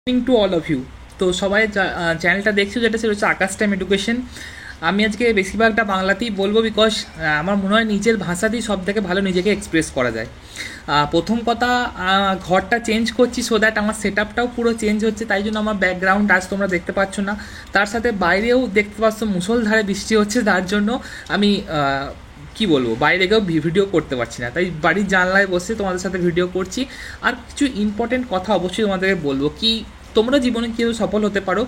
To all of you. তো সবাই চ্যানেলটা দেখছো, যেটা সেটা হচ্ছে আকাশ টাইম এডুকেশন। আমি আজকে বেশিরভাগটা বাংলাতেই বলবো, বিকজ আমার মনে হয় নিজের ভাষাতেই সব থেকে ভালো নিজেকে এক্সপ্রেস করা যায়। প্রথম কথা, ঘরটা চেঞ্জ করছি সো দ্যাট আমার সেট আপটাও পুরো চেঞ্জ হচ্ছে, তাই জন্য আমার ব্যাকগ্রাউন্ড আজ তোমরা দেখতে পাচ্ছ না। তার সাথে বাইরেও দেখতে পাচ্ছ মুষলধারে বৃষ্টি হচ্ছে, তার জন্য আমি কি বলবো, বাইরে গিয়েও ভিডিও করতে পারছি না, তাই বাড়ির জানলায় বসে তোমাদের সাথে ভিডিও করছি। আর কিছু ইম্পর্টেন্ট কথা অবশ্যই তোমাদেরকে বলবো, কি তোমরা জীবনে কেউ সফল হতে পারো।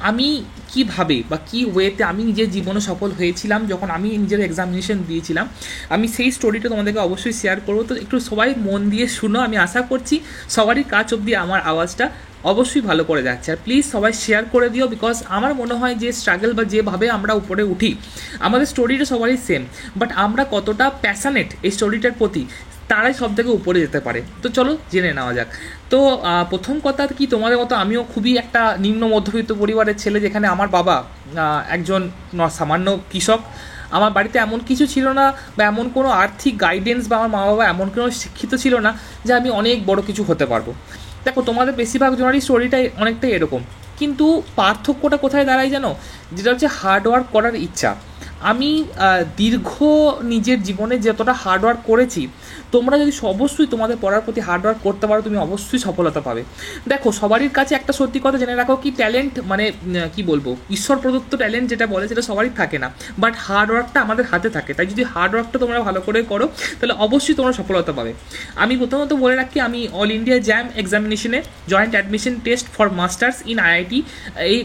আমি কীভাবে বা কী ওয়েতে আমি নিজের জীবনে সফল হয়েছিলাম যখন আমি নিজের এক্সামিনেশন দিয়েছিলাম, আমি সেই স্টোরিটা তোমাদেরকে অবশ্যই শেয়ার করবো। তো একটু সবাই মন দিয়ে শুনো, আমি আশা করছি সবারই কাছ অবধি আমার আওয়াজটা অবশ্যই ভালো করে যাচ্ছে। আর প্লিজ সবাই শেয়ার করে দিও, বিকজ আমার মনে হয় যে স্ট্রাগল বা যেভাবে আমরা উপরে উঠি, আমাদের স্টোরিটা সবারই সেম, বাট আমরা কতটা প্যাশনেট এই স্টোরিটার প্রতি, তারাই সব থেকে উপরে যেতে পারে। তো চলো জেনে নেওয়া যাক। তো প্রথম কথা কি, তোমাদের মতো আমিও খুবই একটা নিম্ন মধ্যবিত্ত পরিবারের ছেলে, যেখানে আমার বাবা একজন সামান্য কৃষক। আমার বাড়িতে এমন কিছু ছিল না, বা এমন কোনো আর্থিক গাইডেন্স, বা আমার মা বাবা এমন কোনো শিক্ষিত ছিল না যে আমি অনেক বড় কিছু হতে পারবো। দেখো, তোমাদের বেশিরভাগ জনেরই স্টোরিটাই অনেকটাই এরকম, কিন্তু পার্থক্যটা কোথায় দাঁড়ায় জানো? যেটা হচ্ছে হার্ডওয়ার্ক করার ইচ্ছা। আমি দীর্ঘ নিজের জীবনে যতটা হার্ডওয়ার্ক করেছি, তোমরা যদি অবশ্যই তোমাদের পড়ার প্রতি হার্ডওয়ার্ক করতে পারো, তুমি অবশ্যই সফলতা পাবে। দেখো, সবারই কাছে একটা সত্যি কথা জেনে রাখো, কি ট্যালেন্ট মানে কি বলবো, ঈশ্বর প্রদত্ত ট্যালেন্ট যেটা বলে, সেটা সবারই থাকে না, বাট হার্ডওয়ার্কটা আমাদের হাতে থাকে। তাই যদি হার্ডওয়ার্কটা তোমরা ভালো করে করো, তাহলে অবশ্যই তোমরা সফলতা পাবে। আমি প্রথমত বলে রাখি, আমি অল ইন্ডিয়া জ্যাম এক্সামিনেশনে joint admission test for masters in IIT, এই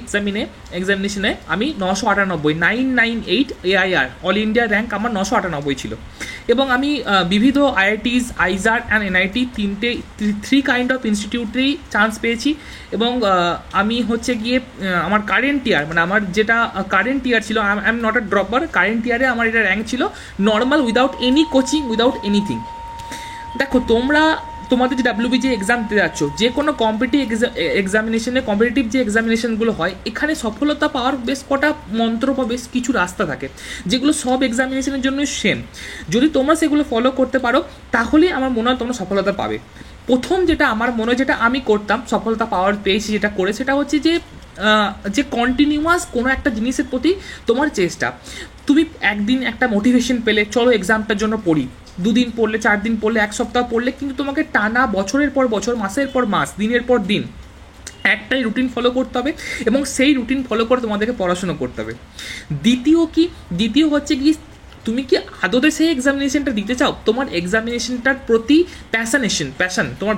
এক্সামিনেশনে আমি 998 998 AIR অল ইন্ডিয়া র্যাঙ্ক আমার 998 ছিল। এবং আমি বিবিধ IITs, IISER and NIT three kind of ইনস্টিটিউটেই চান্স পেয়েছি। এবং আমি হচ্ছে গিয়ে আমার কারেন্ট ইয়ার, মানে আমার যেটা কারেন্ট ইয়ার ছিল, I am not a dropper, current ইয়ারে আমার এটা র্যাঙ্ক ছিল normal, without any coaching, without anything. দেখো, তোমাদের যে ডাব্লিউবিজি এক্সাম দিতে যাচ্ছ, যে কোনো কম্পিটিটিভ যে এক্সামিনেশনগুলো হয়, এখানে সফলতা পাওয়ার বেশ কটা মন্ত্র বা বেশ কিছু রাস্তা থাকে, যেগুলো সব এক্সামিনেশনের জন্য সেম। যদি তোমরা সেগুলো ফলো করতে পারো, তাহলেই আমার মনে হয় তোমরা সফলতা পাবে। প্রথম যেটা আমার মনে হয়, যেটা আমি করতাম, সফলতা পেয়েছি যেটা করে, সেটা হচ্ছে যে কন্টিনিউয়াস কোনো একটা জিনিসের প্রতি তোমার চেষ্টা। তুমি একদিন একটা মোটিভেশন পেলে, চলো এক্সামটার জন্য পড়ি, দুদিন পড়লে, 4 দিন পড়লে, 1 সপ্তাহ পড়লে, কিন্তু তোমাকে টানা বছরের পর বছর, মাসের পর মাস, দিনের পর দিন একটাই রুটিন ফলো করতে হবে, এবং সেই রুটিন ফলো করে তোমাদেরকে পড়াশুনো করতে হবে। দ্বিতীয় হচ্ছে কি, তুমি কি আদতে সেই এক্সামিনেশনটা দিতে চাও? তোমার এক্সামিনেশনটার প্রতি প্যাশন, তোমার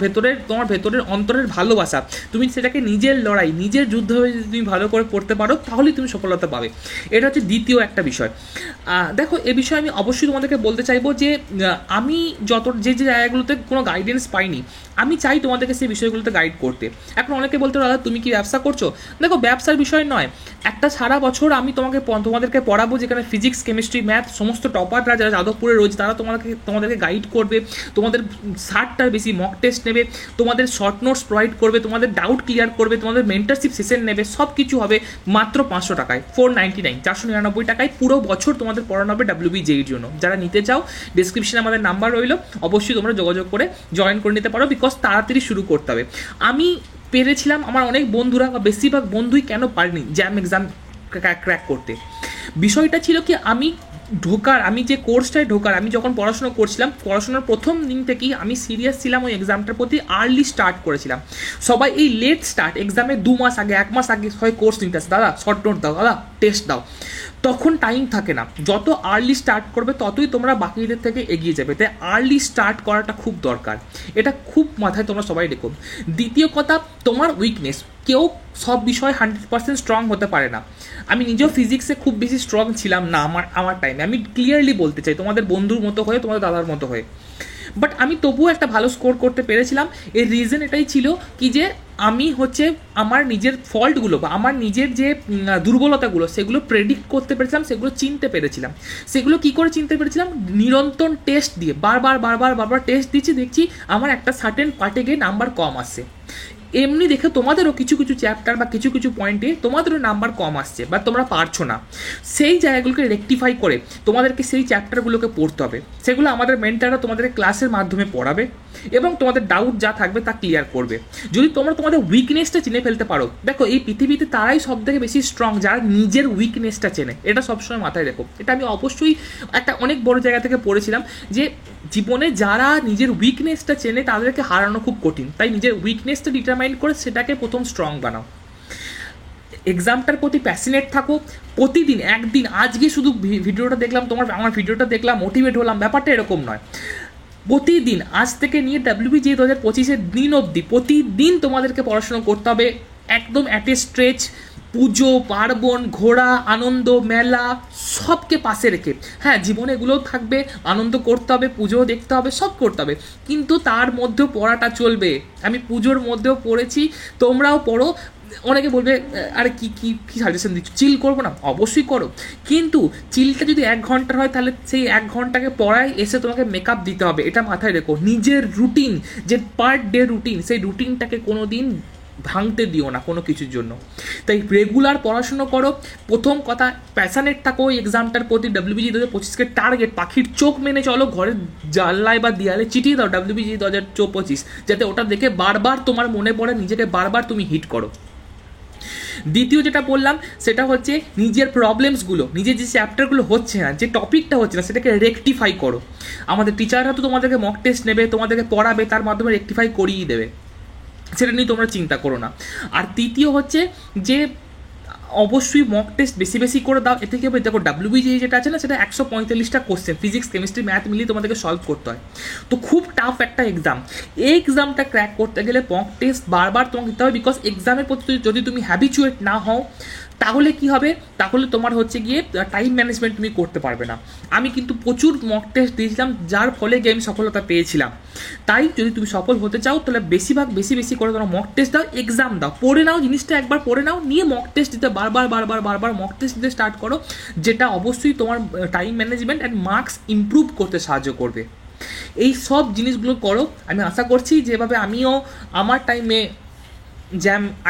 ভেতরের অন্তরের ভালোবাসা, তুমি সেটাকে নিজের লড়াই, নিজের যুদ্ধ হয়ে যদি তুমি ভালো করে পড়তে পারো, তাহলেই তুমি সফলতা পাবে। এটা হচ্ছে দ্বিতীয় একটা বিষয়। দেখো, এ বিষয়ে আমি অবশ্যই তোমাদেরকে বলতে চাইবো যে আমি যে জায়গাগুলোতে কোনো গাইডেন্স পাইনি, আমি চাই তোমাদেরকে সেই বিষয়গুলোতে গাইড করতে। এখন অনেকে বলতে দাদা তুমি কি ব্যবসা করছো? দেখো, ব্যবসার বিষয় নয়, একটা সারা বছর আমি তোমাদেরকে পড়াবো, যেখানে ফিজিক্স, কেমিস্ট্রি, ম্যাথ, সমস্ত টপাররা যারা যাদবপুরে রয়েছে, তারা তোমাদেরকে গাইড করবে, তোমাদের 60টার বেশি মক টেস্ট নেবে, তোমাদের শর্ট নোটস প্রোভাইড করবে, তোমাদের ডাউট ক্লিয়ার করবে, তোমাদের মেন্টারশিপ সেশন নেবে, সব কিছু হবে মাত্র 500 টাকায়, 499, 499 টাকায় পুরো বছর তোমাদের পড়ানো হবে ডাব্লিউবিজেইর জন্য। যারা নিতে চাও, ডিসক্রিপশনে আমাদের নাম্বার রইলো, অবশ্যই তোমরা যোগাযোগ করে জয়েন করে নিতে পারো, বিকজ তাড়াতাড়ি শুরু করতে হবে। আমি পেরেছিলাম, আমার অনেক বন্ধুরা বা বেশিরভাগ বন্ধুই কেন পারেনি জ্যাম এক্সাম ক্র্যাক করতে? বিষয়টা ছিল কি, আমি যে কোর্সটায় আমি যখন পড়াশোনা করছিলাম, পড়াশোনার প্রথম দিন থেকেই আমি সিরিয়াস ছিলাম ওই এক্সামটার প্রতি, আর্লি স্টার্ট করেছিলাম। সবাই এই লেট স্টার্ট, এক্সামের 2 মাস আগে, 1 মাস আগে হয় কোর্স নিতে আসে, দাদা শর্ট নোট দাও, দাদা টেস্ট দাও, তখন টাইম থাকে না। যত আর্লি স্টার্ট করবে, ততই তোমরা বাকিদের থেকে এগিয়ে যাবে। তাই আর্লি স্টার্ট করাটা খুব দরকার, এটা খুব মাথায় তোমরা সবাই রেখো। দ্বিতীয় কথা, তোমার উইকনেস। কেউ সব বিষয়ে 100% স্ট্রং হতে পারে না। আমি নিজেও ফিজিক্সে খুব বেশি স্ট্রং ছিলাম না আমার টাইমে, আমি ক্লিয়ারলি বলতে চাই, তোমাদের বন্ধুর মতো হয়ে, তোমাদের দাদার মতো হয়ে, বাট আমি তবুও একটা ভালো স্কোর করতে পেরেছিলাম। এর রিজন এটাই ছিল কি, যে আমি আমার নিজের ফল্টগুলো বা আমার নিজের যে দুর্বলতাগুলো, সেগুলো প্রেডিক্ট করতে পেরেছিলাম, সেগুলো চিনতে পেরেছিলাম। সেগুলো কি করে চিনতে পেরেছিলাম? নিরন্তর টেস্ট দিয়ে, বারবার টেস্ট দিচ্ছি, দেখছি আমার একটা সার্টেন পার্টে গিয়ে নাম্বার কম আসছে। এমনি দেখে তোমাদেরও কিছু কিছু চ্যাপ্টার বা কিছু কিছু পয়েন্টে তোমাদেরও নাম্বার কম আসছে বা তোমরা পারছো না, সেই জায়গাগুলোকে রেকটিফাই করে তোমাদেরকে সেই চ্যাপ্টারগুলোকে পড়তে হবে। সেগুলো আমাদের মেন্টাররা তোমাদের ক্লাসের মাধ্যমে পড়াবে এবং তোমাদের ডাউট যা থাকবে তা ক্লিয়ার করবে। যদি তোমরা তোমাদের উইকনেসটা চিনে ফেলতে পারো, দেখো এই পৃথিবীতে তারাই সব থেকে বেশি স্ট্রং যারা নিজের উইকনেসটা চেনে, এটা সবসময় মাথায় রেখো। এটা আমি অবশ্যই একটা অনেক বড় জায়গা থেকে পড়েছিলাম যে জীবনে যারা নিজের উইকনেসটা চেনে তাদেরকে হারানো খুব কঠিন, তাই নিজের উইকনেসটা ডিটারমাইন করে সেটাকে প্রথম স্ট্রং বানাও। এক্সামটার প্রতি প্যাশনেট থাকো, প্রতিদিন একদিন, আজকে শুধু ভিডিওটা দেখলাম আমার ভিডিওটা দেখলাম মোটিভেট হলাম, ব্যাপারটা এরকম নয়। প্রতিদিন আজ থেকে নিয়ে WBJ 2025 দিন অবধি প্রতিদিন তোমাদেরকে পড়াশোনা করতে হবে, একদম অ্যাট এ স্ট্রেচ। পুজো পার্বণ, ঘোরা, আনন্দ, মেলা সবকে পাশে রেখে, হ্যাঁ জীবনে এগুলোও থাকবে, আনন্দ করতে হবে, পুজোও দেখতে হবে, সব করতে হবে, কিন্তু তার মধ্যেও পড়াটা চলবে। আমি পুজোর মধ্যেও পড়েছি, তোমরাও পড়ো। অনেকে বলবে আরে কি কি কি সাজেশন দিচ্ছ, চিল করবো না? অবশ্যই করো, কিন্তু চিলটা যদি 1 ঘন্টার হয় তাহলে সেই 1 ঘন্টাকে পড়ায় এসে তোমাকে মেকআপ দিতে হবে, এটা মাথায় রেখো। নিজের রুটিন, যে পার ডে রুটিন, সেই রুটিনটাকে কোনো দিন ভাঙতে দিও না কোনো কিছুর জন্য। তাই রেগুলার পড়াশুনো করো। প্রথম কথা, প্যাশনেট থাকো এক্সামটার প্রতি। WBJ 2025 টার্গেট পাখির চোখ মেনে চলো, ঘরের জানলায় বা দেয়ালে চিটিয়ে দাও WBJ 2025, যাতে ওটা দেখে বারবার তোমার মনে পড়ে, নিজেকে বারবার তুমি হিট করো। দ্বিতীয় যেটা বললাম সেটা হচ্ছে নিজের প্রবলেমসগুলো, নিজের যে চ্যাপ্টারগুলো হচ্ছে না, যে টপিকটা হচ্ছে না, সেটাকে রেকটিফাই করো। আমাদের টিচাররা তো তোমাদেরকে মক টেস্ট নেবে, তোমাদেরকে পড়াবে, তার মাধ্যমে রেকটিফাই করিয়ে দেবে, সেটা নিয়ে তোমরা চিন্তা করো না। আর তৃতীয় হচ্ছে যে অবশ্যই মক টেস্ট বেশি বেশি করে দাও। এতে কি হবে, দেখো WBJ যেটা আছে না, সেটা 145টা কোশ্চেন, ফিজিক্স কেমিস্ট্রি ম্যাথ মিলিয়ে তোমাদেরকে সলভ করতে হয়, তো খুব টাফ একটা এক্সাম। এই এক্সামটা ক্র্যাক করতে গেলে মক টেস্ট বারবার তোমাকে দিতে হবে, বিকজ এক্সামের প্রতি যদি তুমি হ্যাবিচুয়েট না হও তাহলে কি হবে, তাহলে তোমার হচ্ছে গিয়ে টাইম ম্যানেজমেন্ট তুমি করতে পারবে না। আমি কিন্তু প্রচুর মক টেস্ট দিয়েছিলাম, যার ফলে গিয়ে আমি সফলতা পেয়েছিলাম। তাই যদি তুমি সফল হতে চাও তাহলে বেশি বেশি করে তোমরা মক টেস্ট দাও, এক্সাম দাও, পড়ে নাও, জিনিসটা একবার পড়ে নাও, নিয়ে মক টেস্ট দিতে বারবার মক টেস্ট দিতে স্টার্ট করো, যেটা অবশ্যই তোমার time management and marks improve করতে সাহায্য করবে। এই সব জিনিসগুলো করো। আমি আশা করছি যেভাবে আমিও আমার টাইমে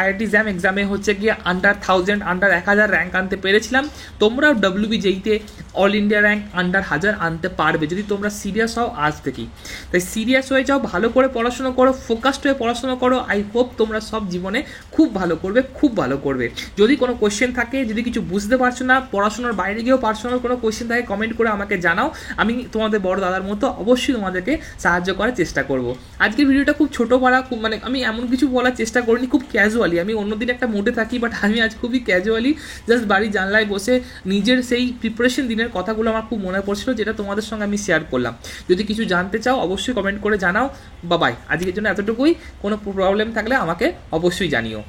IIT জ্যাম এক্সামে হচ্ছে গিয়ে আন্ডার 1000 র্যাঙ্ক আনতে পেরেছিলাম, তোমরাও WBJতে অল ইন্ডিয়া র্যাঙ্ক আন্ডার 1000 আনতে পারবে যদি তোমরা সিরিয়াস হও আজ থেকেই। তাই সিরিয়াস হয়ে যাও, ভালো করে পড়াশোনা করো, ফোকাসড হয়ে পড়াশোনা করো। আই হোপ তোমরা সব জীবনে খুব ভালো করবে। যদি কোনো কোয়েশ্চেন থাকে, যদি কিছু বুঝতে পারছো না, পড়াশোনার বাইরে গিয়েও পার্সোনাল কোনো কোয়েশ্চেন থাকে, কমেন্ট করে আমাকে জানাও। আমি তোমাদের বড় দাদার মতো অবশ্যই তোমাদেরকে সাহায্য করার চেষ্টা করব। আজকের ভিডিওটা খুব ছোটো পারা, খুব মানে আমি এমন কিছু বলার চেষ্টা করিনি, খুব ক্যাজুয়ালি। আমি অন্যদিন একটা মোডে থাকি, বাট আমি আজ খুবই ক্যাজুয়ালি জাস্ট বাড়ির জানলায় বসে নিজের সেই প্রিপারেশন দিনের কথাগুলো আমার খুব মনে পড়ছিল, যেটা তোমাদের সঙ্গে আমি শেয়ার করলাম। যদি কিছু জানতে চাও অবশ্যই কমেন্ট করে জানাও। বাবাই, আজকের জন্য এতটুকুই। কোনো প্রবলেম থাকলে আমাকে অবশ্যই জানিও।